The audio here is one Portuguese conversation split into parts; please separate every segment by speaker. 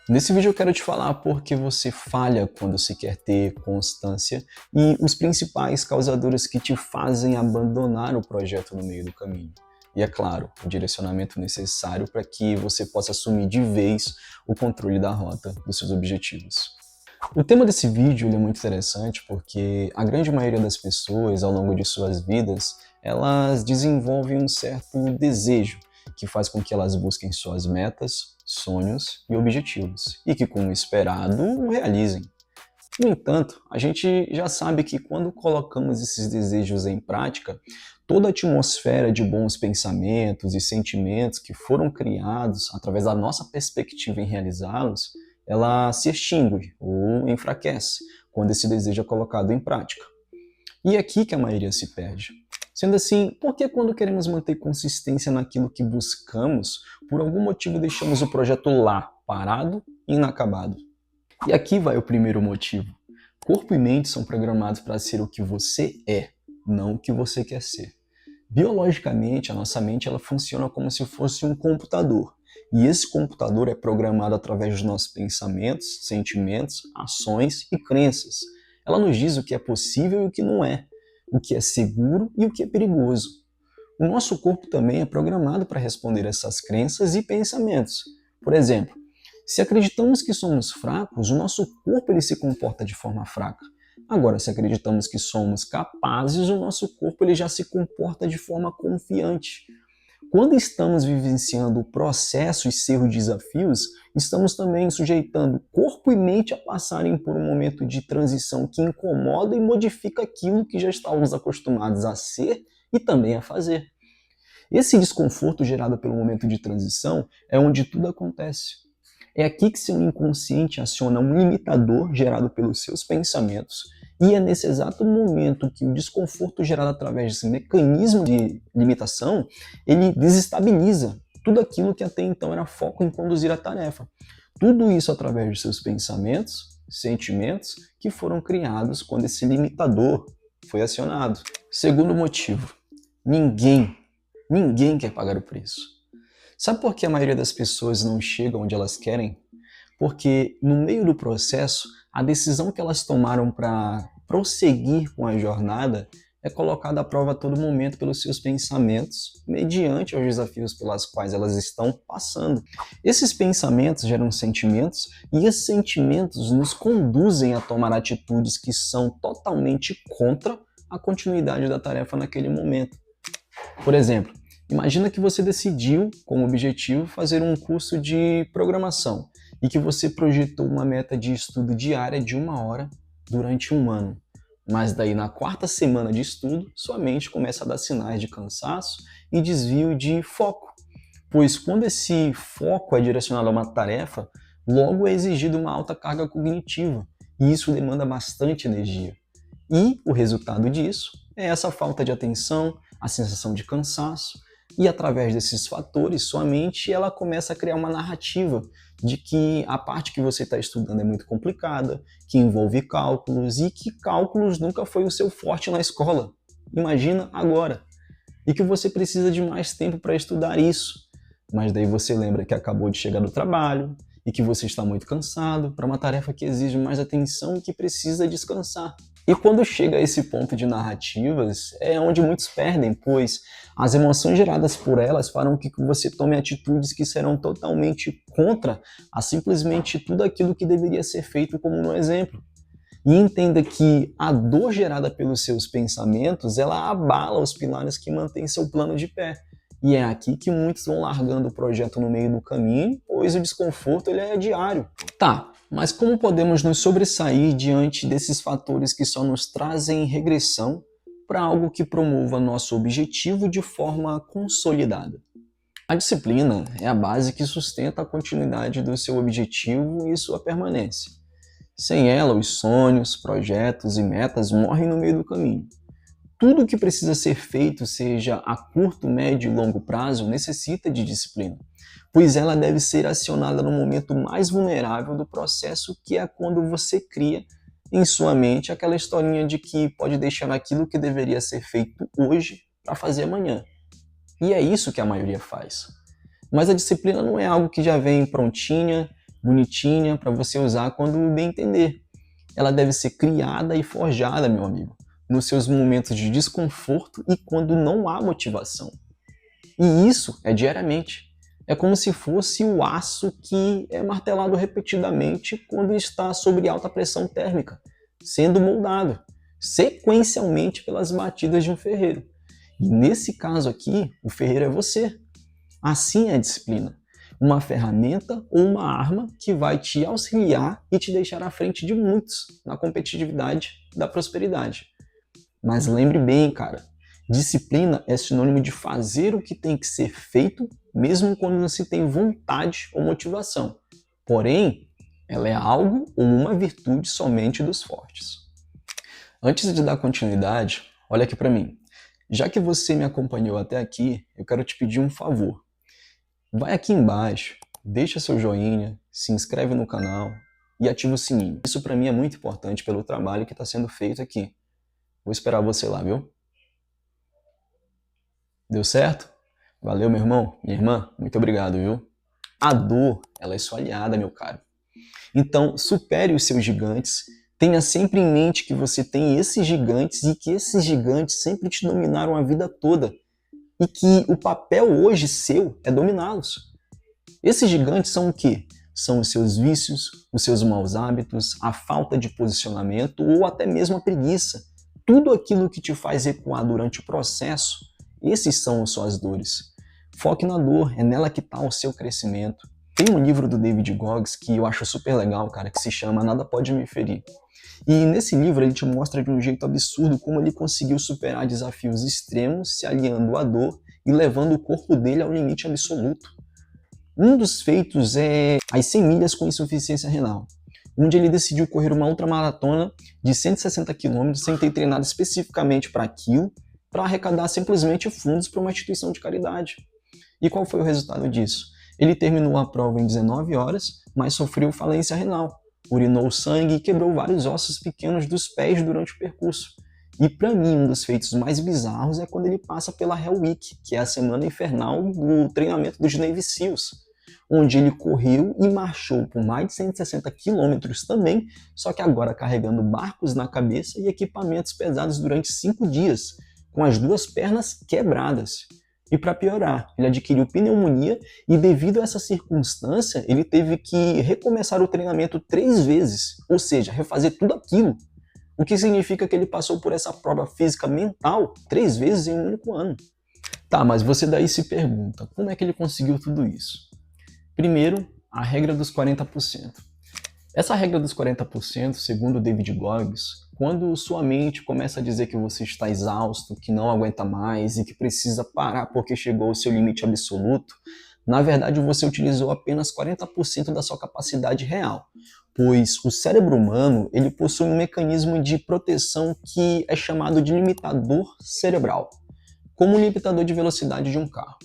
Speaker 1: Nesse vídeo eu quero te falar por que você falha quando se quer ter constância e os principais causadores que te fazem abandonar o projeto no meio do caminho. E é claro, o direcionamento necessário para que você possa assumir de vez o controle da rota dos seus objetivos. O tema desse vídeo é muito interessante porque a grande maioria das pessoas, ao longo de suas vidas, elas desenvolvem um certo desejo que faz com que elas busquem suas metas, sonhos e objetivos, e que, como esperado, o realizem. No entanto, a gente já sabe que quando colocamos esses desejos em prática, toda a atmosfera de bons pensamentos e sentimentos que foram criados através da nossa perspectiva em realizá-los, ela se extingue ou enfraquece quando esse desejo é colocado em prática. E é aqui que a maioria se perde. Sendo assim, por que quando queremos manter consistência naquilo que buscamos, por algum motivo deixamos o projeto lá, parado e inacabado? E aqui vai o primeiro motivo. Corpo e mente são programados para ser o que você é, não o que você quer ser. Biologicamente, a nossa mente ela funciona como se fosse um computador. E esse computador é programado através dos nossos pensamentos, sentimentos, ações e crenças. Ela nos diz o que é possível e o que não é, o que é seguro e o que é perigoso. O nosso corpo também é programado para responder a essas crenças e pensamentos. Por exemplo, se acreditamos que somos fracos, o nosso corpo ele se comporta de forma fraca. Agora, se acreditamos que somos capazes, o nosso corpo ele já se comporta de forma confiante. Quando estamos vivenciando o processo e seus desafios, estamos também sujeitando corpo e mente a passarem por um momento de transição que incomoda e modifica aquilo que já estávamos acostumados a ser e também a fazer. Esse desconforto gerado pelo momento de transição é onde tudo acontece. É aqui que seu inconsciente aciona um limitador gerado pelos seus pensamentos, e é nesse exato momento que o desconforto gerado através desse mecanismo de limitação, ele desestabiliza tudo aquilo que até então era foco em conduzir a tarefa. Tudo isso através de seus pensamentos, sentimentos, que foram criados quando esse limitador foi acionado. Segundo motivo, ninguém quer pagar o preço. Sabe por que a maioria das pessoas não chega onde elas querem? Porque no meio do processo, a decisão que elas tomaram para prosseguir com a jornada é colocada à prova a todo momento pelos seus pensamentos, mediante os desafios pelas quais elas estão passando. Esses pensamentos geram sentimentos e esses sentimentos nos conduzem a tomar atitudes que são totalmente contra a continuidade da tarefa naquele momento. Por exemplo, imagina que você decidiu, como objetivo, fazer um curso de programação e que você projetou uma meta de estudo diária de 1 hora durante um ano. Mas daí na quarta semana de estudo, sua mente começa a dar sinais de cansaço e desvio de foco. Pois quando esse foco é direcionado a uma tarefa, logo é exigida uma alta carga cognitiva, e isso demanda bastante energia. E o resultado disso é essa falta de atenção, a sensação de cansaço, e através desses fatores, sua mente ela começa a criar uma narrativa de que a parte que você está estudando é muito complicada, que envolve cálculos e que cálculos nunca foi o seu forte na escola. Imagina agora. E que você precisa de mais tempo para estudar isso. Mas daí você lembra que acabou de chegar do trabalho e que você está muito cansado para uma tarefa que exige mais atenção e que precisa descansar. E quando chega a esse ponto de narrativas, é onde muitos perdem, pois as emoções geradas por elas farão que você tome atitudes que serão totalmente contra a simplesmente tudo aquilo que deveria ser feito como no exemplo. E entenda que a dor gerada pelos seus pensamentos, ela abala os pilares que mantêm seu plano de pé. E é aqui que muitos vão largando o projeto no meio do caminho, pois o desconforto ele é diário. Tá, mas como podemos nos sobressair diante desses fatores que só nos trazem regressão para algo que promova nosso objetivo de forma consolidada? A disciplina é a base que sustenta a continuidade do seu objetivo e sua permanência. Sem ela, os sonhos, projetos e metas morrem no meio do caminho. Tudo o que precisa ser feito, seja a curto, médio e longo prazo, necessita de disciplina, pois ela deve ser acionada no momento mais vulnerável do processo, que é quando você cria em sua mente aquela historinha de que pode deixar aquilo que deveria ser feito hoje para fazer amanhã. E é isso que a maioria faz. Mas a disciplina não é algo que já vem prontinha, bonitinha para você usar quando bem entender. Ela deve ser criada e forjada, meu amigo, nos seus momentos de desconforto e quando não há motivação. E isso é diariamente. É como se fosse o aço que é martelado repetidamente quando está sob alta pressão térmica, sendo moldado sequencialmente pelas batidas de um ferreiro. E nesse caso aqui, o ferreiro é você. Assim é a disciplina. Uma ferramenta ou uma arma que vai te auxiliar e te deixar à frente de muitos na competitividade da prosperidade. Mas lembre bem, cara, disciplina é sinônimo de fazer o que tem que ser feito, mesmo quando não se tem vontade ou motivação. Porém, ela é algo ou uma virtude somente dos fortes. Antes de dar continuidade, olha aqui para mim. Já que você me acompanhou até aqui, eu quero te pedir um favor. Vai aqui embaixo, deixa seu joinha, se inscreve no canal e ativa o sininho. Isso para mim é muito importante pelo trabalho que está sendo feito aqui. Vou esperar você lá, viu? Deu certo? Valeu, meu irmão, minha irmã, muito obrigado, viu? A dor, ela é sua aliada, meu caro. Então, supere os seus gigantes, tenha sempre em mente que você tem esses gigantes e que esses gigantes sempre te dominaram a vida toda e que o papel hoje seu é dominá-los. Esses gigantes são o quê? São os seus vícios, os seus maus hábitos, a falta de posicionamento ou até mesmo a preguiça. Tudo aquilo que te faz recuar durante o processo, esses são as suas dores. Foque na dor, é nela que está o seu crescimento. Tem um livro do David Goggins que eu acho super legal, cara, que se chama Nada Pode Me Ferir. E nesse livro ele te mostra de um jeito absurdo como ele conseguiu superar desafios extremos, se aliando à dor e levando o corpo dele ao limite absoluto. Um dos feitos é as 100 milhas com insuficiência renal, onde ele decidiu correr uma ultramaratona de 160 km sem ter treinado especificamente para aquilo, para arrecadar simplesmente fundos para uma instituição de caridade. E qual foi o resultado disso? Ele terminou a prova em 19 horas, mas sofreu falência renal, urinou sangue e quebrou vários ossos pequenos dos pés durante o percurso. E para mim, um dos feitos mais bizarros é quando ele passa pela Hell Week, que é a semana infernal do treinamento dos Navy SEALs, onde ele correu e marchou por mais de 160 quilômetros também, só que agora carregando barcos na cabeça e equipamentos pesados durante 5 dias, com as duas pernas quebradas. E para piorar, ele adquiriu pneumonia e devido a essa circunstância, ele teve que recomeçar o treinamento 3 vezes, ou seja, refazer tudo aquilo. O que significa que ele passou por essa prova física mental 3 vezes em um único ano. Tá, mas você daí se pergunta, como é que ele conseguiu tudo isso? Primeiro, a regra dos 40%. Essa regra dos 40%, segundo David Goggins, quando sua mente começa a dizer que você está exausto, que não aguenta mais e que precisa parar porque chegou ao seu limite absoluto, na verdade você utilizou apenas 40% da sua capacidade real, pois o cérebro humano ele possui um mecanismo de proteção que é chamado de limitador cerebral, como o limitador de velocidade de um carro.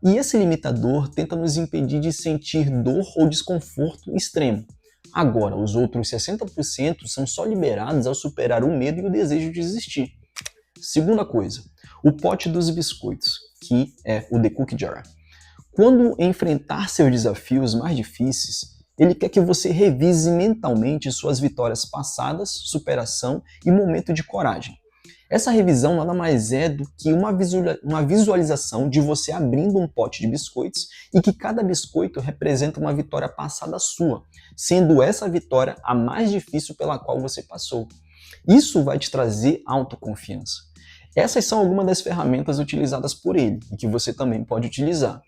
Speaker 1: E esse limitador tenta nos impedir de sentir dor ou desconforto extremo. Agora, os outros 60% são só liberados ao superar o medo e o desejo de desistir. Segunda coisa, o pote dos biscoitos, que é o The Cookie Jar. Quando enfrentar seus desafios mais difíceis, ele quer que você revise mentalmente suas vitórias passadas, superação e momento de coragem. Essa revisão nada mais é do que uma visualização de você abrindo um pote de biscoitos e que cada biscoito representa uma vitória passada sua, sendo essa vitória a mais difícil pela qual você passou. Isso vai te trazer autoconfiança. Essas são algumas das ferramentas utilizadas por ele e que você também pode utilizar.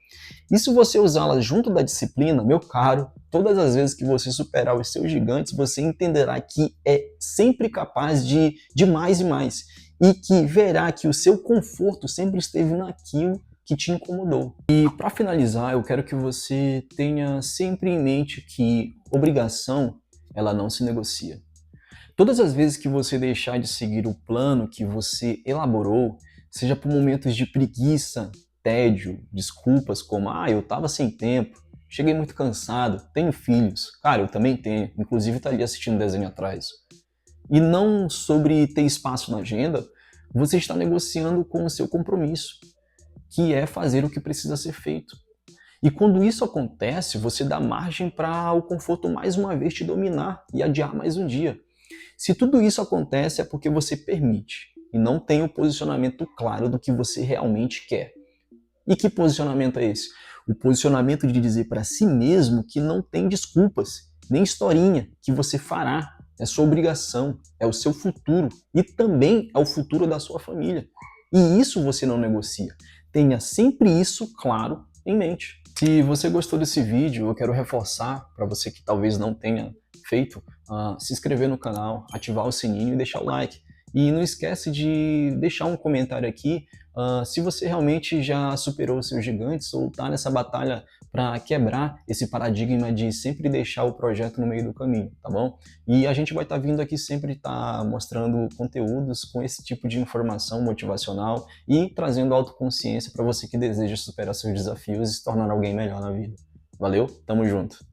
Speaker 1: E se você usá-las junto da disciplina, meu caro, todas as vezes que você superar os seus gigantes, você entenderá que é sempre capaz de mais e mais. E que verá que o seu conforto sempre esteve naquilo que te incomodou. E para finalizar, eu quero que você tenha sempre em mente que obrigação, ela não se negocia. Todas as vezes que você deixar de seguir o plano que você elaborou, seja por momentos de preguiça, tédio, desculpas como eu estava sem tempo, cheguei muito cansado, tenho filhos, cara, eu também tenho, inclusive tá ali assistindo desenho atrás. E não sobre ter espaço na agenda, você está negociando com o seu compromisso, que é fazer o que precisa ser feito. E quando isso acontece, você dá margem para o conforto mais uma vez te dominar e adiar mais um dia. Se tudo isso acontece é porque você permite e não tem o posicionamento claro do que você realmente quer. E que posicionamento é esse? O posicionamento de dizer para si mesmo que não tem desculpas, nem historinha, que você fará. É sua obrigação, é o seu futuro e também é o futuro da sua família. E isso você não negocia. Tenha sempre isso claro em mente. Se você gostou desse vídeo, eu quero reforçar para você que talvez não tenha feito, se inscrever no canal, ativar o sininho e deixar o like. E não esquece de deixar um comentário aqui se você realmente já superou os seus gigantes ou está nessa batalha para quebrar esse paradigma de sempre deixar o projeto no meio do caminho, tá bom? E a gente vai estar vindo aqui sempre estar mostrando conteúdos com esse tipo de informação motivacional e trazendo autoconsciência para você que deseja superar seus desafios e se tornar alguém melhor na vida. Valeu, tamo junto!